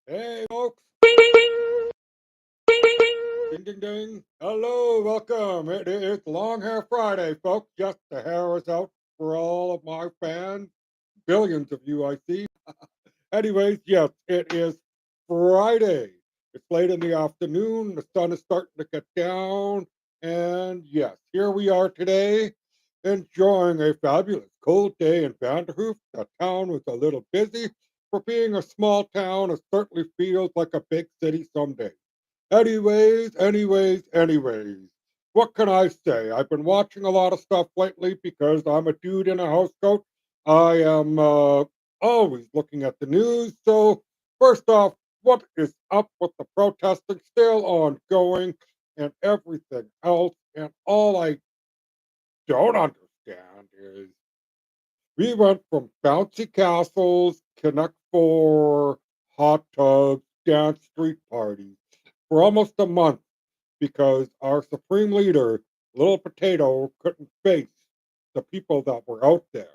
Hey, folks. Ding, ding, ding. Hello, welcome. It is Long Hair Friday, folks. Just the hair is out for all of my fans. Billions of you, I see. Anyways, yes, it is Friday. It's late in the afternoon. The sun is starting to get down. And yes, here we are today enjoying a fabulous cold day in Vanderhoof. The town was a little busy. For being a small town, it certainly feels like a big city someday. Anyways, what can I say? I've been watching a lot of stuff lately because I'm a dude in a house coat. I am always looking at the news. So, first off, what is up with the protesting still ongoing and everything else? And all I don't understand is we went from bouncy castles, Connect Four, hot tubs, dance street parties for almost a month because our supreme leader, Little Potato, couldn't face the people that were out there.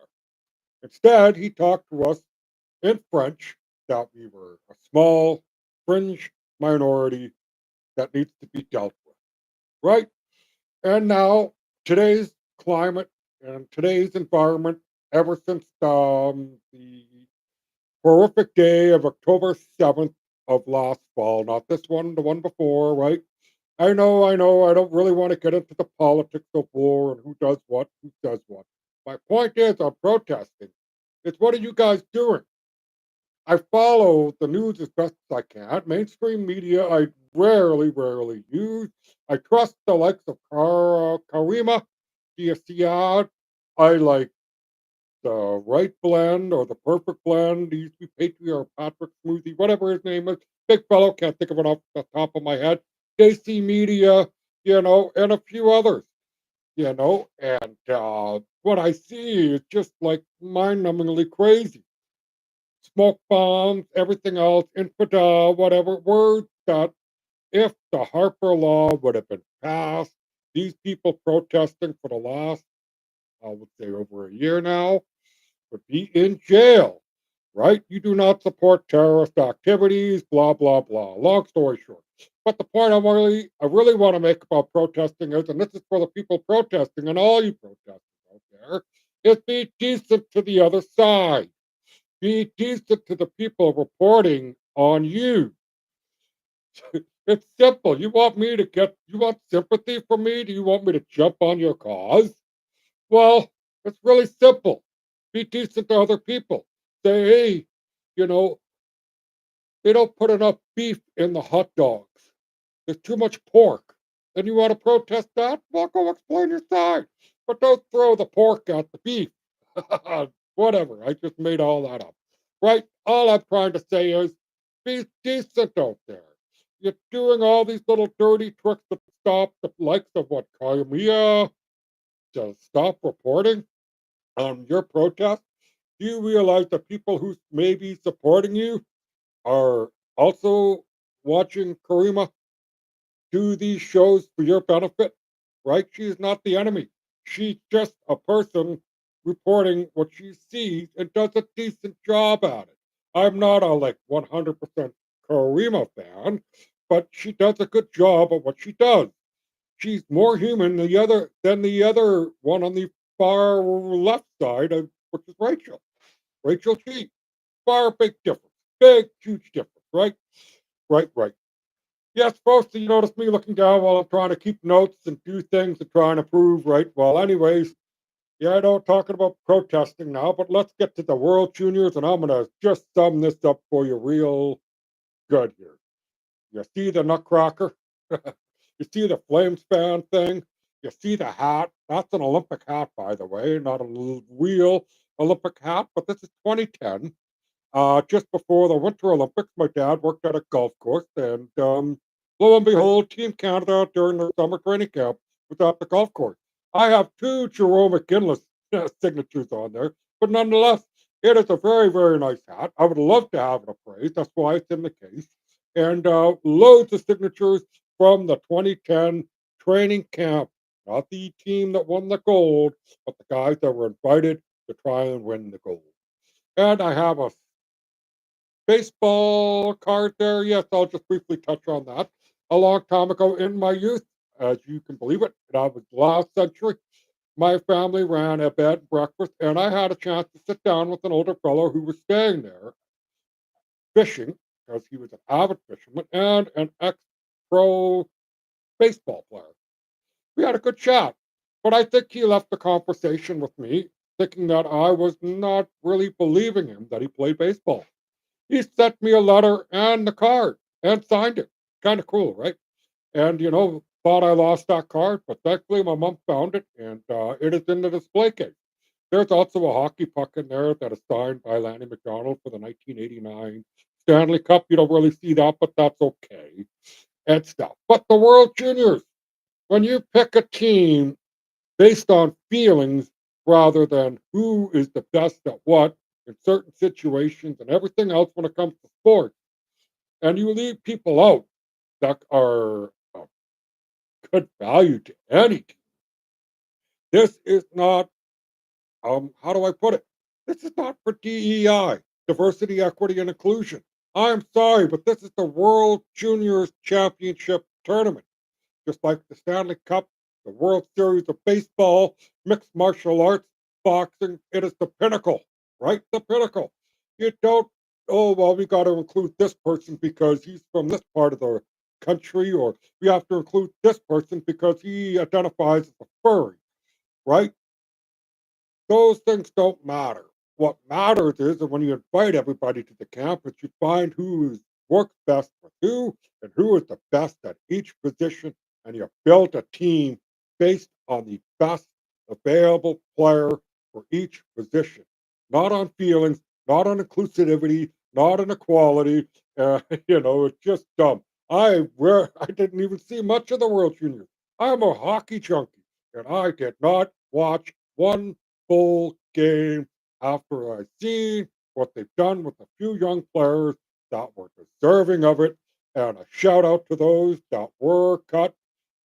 Instead, he talked to us in French that we were a small, fringe minority that needs to be dealt with, right? And now, today's climate and today's environment, ever since the horrific day of October 7th of last fall, not this one, the one before, right? I know, I don't really want to get into the politics of war and who does what, who does what. My point is, I'm protesting. It's what are you guys doing? I follow the news as best as I can. Mainstream media, I rarely use. I trust the likes of Karima, Diasiad. I like the right blend or the perfect blend. He used to be Patriot Patrick Smoothie, whatever his name is. Big fellow, can't think of it off the top of my head. JC Media, and a few others, and what I see is just like mind numbingly crazy. Smoke bombs, everything else, infidel, whatever, words that if the Harper Law would have been passed, these people protesting for the last, I would say, over a year now, would be in jail, right? You do not support terrorist activities, blah, blah, blah. Long story short. But the point I really want to make about protesting is, and this is for the people protesting and all you protesters out there, is be decent to the other side. Be decent to the people reporting on you. It's simple. You want sympathy from me? Do you want me to jump on your cause? Well, it's really simple. Be decent to other people. Say, hey, you know, they don't put enough beef in the hot dogs. There's too much pork. Then you want to protest that? Well, go explain your side. But don't throw the pork at the beef. Whatever. I just made all that up. Right? All I'm trying to say is be decent out there. You're doing all these little dirty tricks to stop the likes of what Kayamiya to stop reporting on your protest. Do you realize that people who may be supporting you are also watching Karima do these shows for your benefit? Right? She's not the enemy. She's just a person reporting what she sees and does a decent job at it. I'm not a like 100% Karima fan, but she does a good job at what she does. She's more human than the other one on the far left side, which is Rachel. Rachel G. Far big difference. Big, huge difference, right? Right. Yes, folks, you notice me looking down while I'm trying to keep notes and do things and trying to prove, right? Well, anyways, yeah, I know talking about protesting now, but let's get to the World Juniors and I'm gonna just sum this up for you real good here. You see the Nutcracker? You see the flame span thing? You see the hat? That's an Olympic hat, by the way, not a real Olympic hat, but this is 2010. Just before the Winter Olympics, my dad worked at a golf course, and lo and behold, Team Canada during the summer training camp was at the golf course. I have two Jerome McGinless signatures on there, but nonetheless, it is a very nice hat. I would love to have it appraised. That's why it's in the case. And loads of signatures from the 2010 training camp. Not the team that won the gold, but the guys that were invited to try and win the gold. And I have a baseball card there. Yes, I'll just briefly touch on that. A long time ago in my youth, as you can believe it, that was last century. My family ran a bed and breakfast, and I had a chance to sit down with an older fellow who was staying there fishing because he was an avid fisherman and an ex pro baseball player. We had a good chat, but I think he left the conversation with me thinking that I was not really believing him that he played baseball. He sent me a letter and the card and signed it. Kind of cool, right? And thought I lost that card, but thankfully my mom found it, and it is in the display case. There's also a hockey puck in there that is signed by Lanny McDonald for the 1989 Stanley Cup. You don't really see that, but that's okay and stuff. But the World Juniors, when you pick a team based on feelings rather than who is the best at what in certain situations and everything else when it comes to sports, and you leave people out that are of good value to any team. This is not, how do I put it? This is not for DEI, diversity, equity, and inclusion. I'm sorry, but this is the World Juniors Championship Tournament. Just like the Stanley Cup, the World Series of Baseball, mixed martial arts, boxing, it is the pinnacle, right? The pinnacle. You don't, oh, well, we got to include this person because he's from this part of the country, or we have to include this person because he identifies as a furry, right? Those things don't matter. What matters is that when you invite everybody to the campus, you find who works best with who and who is the best at each position, and you build a team based on the best available player for each position, not on feelings, not on inclusivity, not on equality. It's just dumb. I didn't even see much of the World Juniors. I'm a hockey junkie, and I did not watch one full game after I seen what they've done with a few young players that were deserving of it. And a shout out to those that were cut.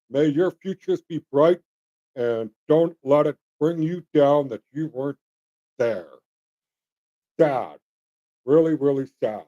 May your futures be bright and don't let it bring you down that you weren't there. Sad. Really, really sad.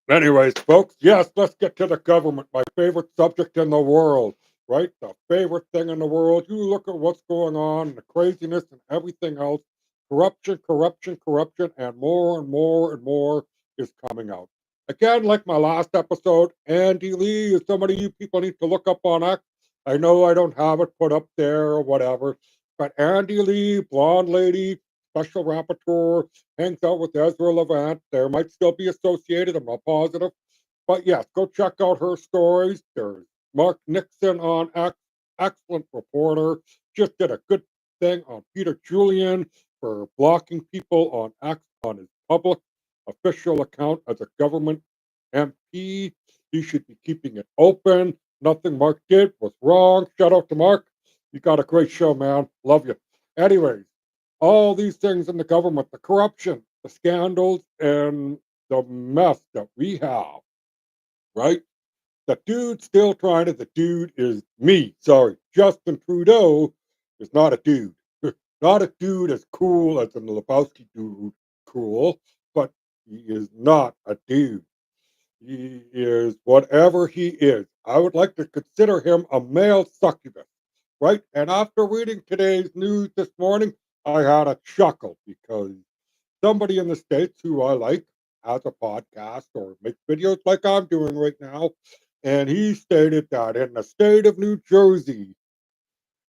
Anyways, folks, yes, let's get to the government, my favorite subject in the world, right? The favorite thing in the world. You look at what's going on, the craziness and everything else. Corruption, corruption, corruption, and more and more and more is coming out. Again, like my last episode, Andy Lee is somebody you people need to look up on X. I know I don't have it put up there or whatever, but Andy Lee, blonde lady, special rapporteur, hangs out with Ezra Levant. There might still be associated, I'm not positive. But yes, go check out her stories. There's Mark Nixon on X, excellent reporter. Just did a good thing on Peter Julian for blocking people on X on his public official account as a government MP. He should be keeping it open. Nothing Mark did was wrong. Shout out to Mark. You got a great show, man. Love you. Anyways, all these things in the government, the corruption, the scandals, and the mess that we have, right? The dude still trying to, the dude is me. Sorry. Justin Trudeau is not a dude. Not a dude as cool as the Lebowski dude, cool, but he is not a dude. He is whatever he is. I would like to consider him a male succubus, right? And after reading today's news this morning, I had a chuckle because somebody in the States who I like has a podcast or makes videos like I'm doing right now. And he stated that in the state of New Jersey,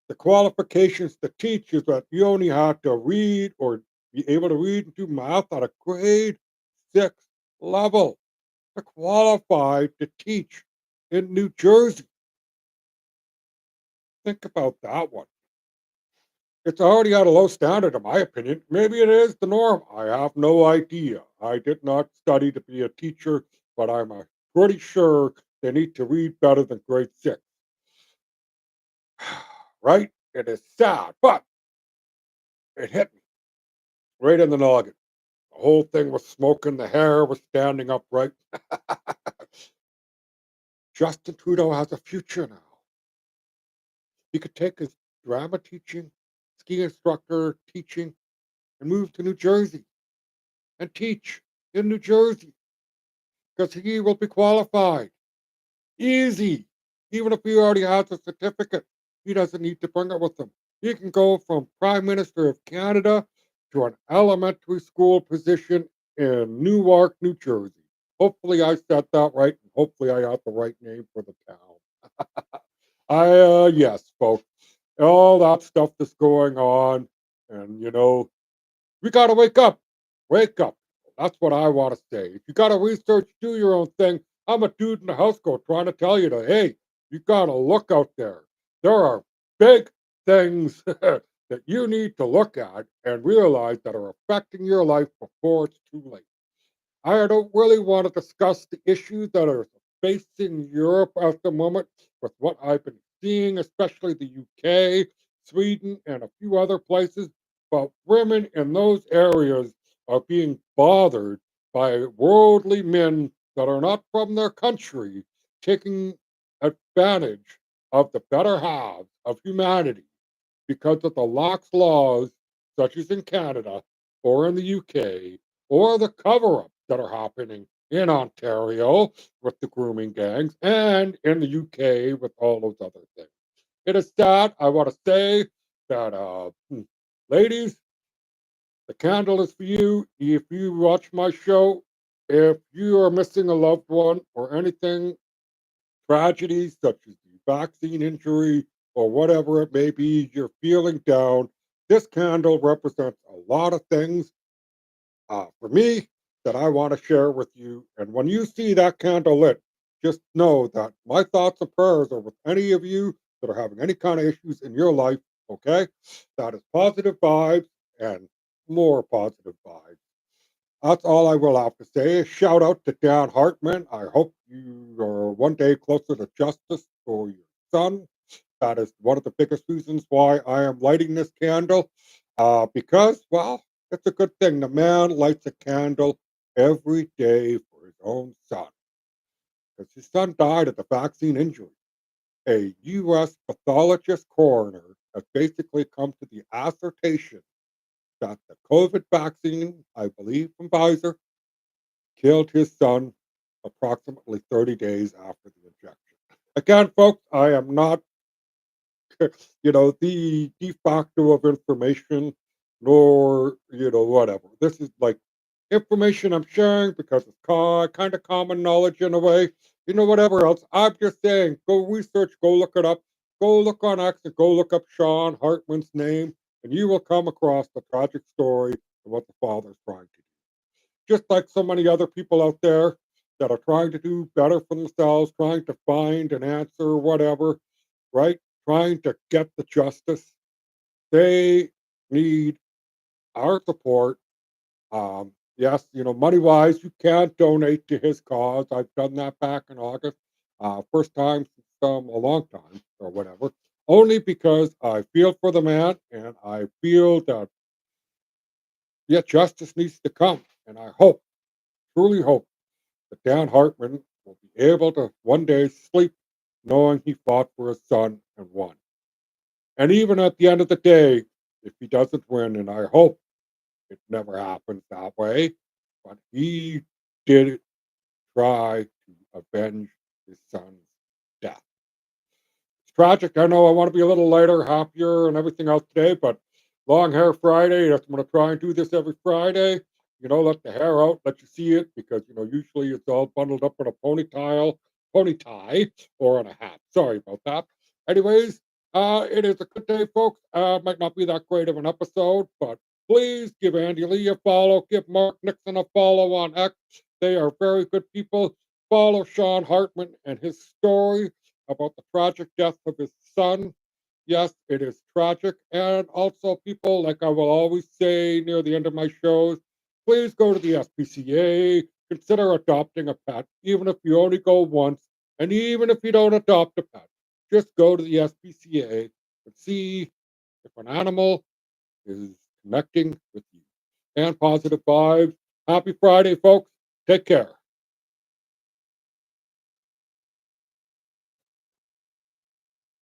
the qualifications to teach is that you only have to read or be able to read and do math at a grade six level to qualify to teach in New Jersey. Think about that one. It's already at a low standard, in my opinion. Maybe it is the norm. I have no idea. I did not study to be a teacher, but I'm pretty sure they need to read better than grade six. Right? It is sad, but it hit me right in the noggin. The whole thing was smoking, the hair was standing upright. Justin Trudeau has a future now. He could take his drama teaching, ski instructor teaching, and move to New Jersey. and teach in New Jersey because he will be qualified. Easy. Even if he already has a certificate, he doesn't need to bring it with him. He can go from Prime Minister of Canada to an elementary school position in Newark, New Jersey. Hopefully, I said that right, and hopefully, I got the right name for the town. Yes, folks, all that stuff that's going on, and we got to wake up. Wake up. That's what I want to say. If you got to research, do your own thing. I'm a dude in the house coat trying to tell you that, hey, you got to look out there. There are big things that you need to look at and realize that are affecting your life before it's too late. I don't really want to discuss the issues that are facing Europe at the moment with what I've been seeing, especially the UK, Sweden, and a few other places. But women in those areas are being bothered by worldly men that are not from their country, taking advantage of the better halves of humanity because of the lax laws, such as in Canada or in the UK, or the cover ups that are happening in Ontario with the grooming gangs and in the UK with all those other things. It is sad. I want to say that, ladies, the candle is for you. If you watch my show, if you are missing a loved one or anything, tragedies such as the vaccine injury or whatever it may be, you're feeling down. This candle represents a lot of things for me that I want to share with you. And when you see that candle lit, just know that my thoughts and prayers are with any of you that are having any kind of issues in your life. Okay. That is positive vibes and more positive vibes. That's all I will have to say. Shout out to Dan Hartman. I hope you are one day closer to justice for your son. That is one of the biggest reasons why I am lighting this candle. Because, well, it's a good thing. The man lights a candle every day for his own son. Because his son died of the vaccine injury. A U.S. pathologist coroner has basically come to the assertion that the COVID vaccine, I believe from Pfizer, killed his son approximately 30 days after the injection. Again, folks, I am not, the de facto of information, nor, whatever. This is like information I'm sharing because it's kind of common knowledge in a way. Whatever else. I'm just saying, go research, go look it up, go look on X and go look up Sean Hartman's name, and you will come across the tragic story of what the father's trying to do. Just like so many other people out there that are trying to do better for themselves, trying to find an answer, whatever, right? Trying to get the justice. They need our support. Yes, money wise, you can donate to his cause. I've done that back in August. First time since a long time or whatever. Only because I feel for the man and I feel that, yeah, justice needs to come. And I hope, truly hope, that Dan Hartman will be able to one day sleep knowing he fought for his son and won. And even at the end of the day, if he doesn't win, and I hope it never happens that way, but he did try to avenge his son's death. It's tragic. I know I want to be a little lighter, happier, and everything else today, but long hair Friday, that's I'm going to try and do this every Friday. Let the hair out, let you see it, because usually it's all bundled up in a pony tie, or in a hat. Sorry about that. Anyways, it is a good day, folks. Might not be that great of an episode, but please give Andy Lee a follow, give Mark Nixon a follow on X. They are very good people. Follow Sean Hartman and his story about the tragic death of his son. Yes, it is tragic. And also, people, like I will always say near the end of my shows, please go to the SPCA, consider adopting a pet, even if you only go once, and even if you don't adopt a pet, just go to the SPCA and see if an animal is connecting with you. And positive vibes. Happy Friday, folks. Take care.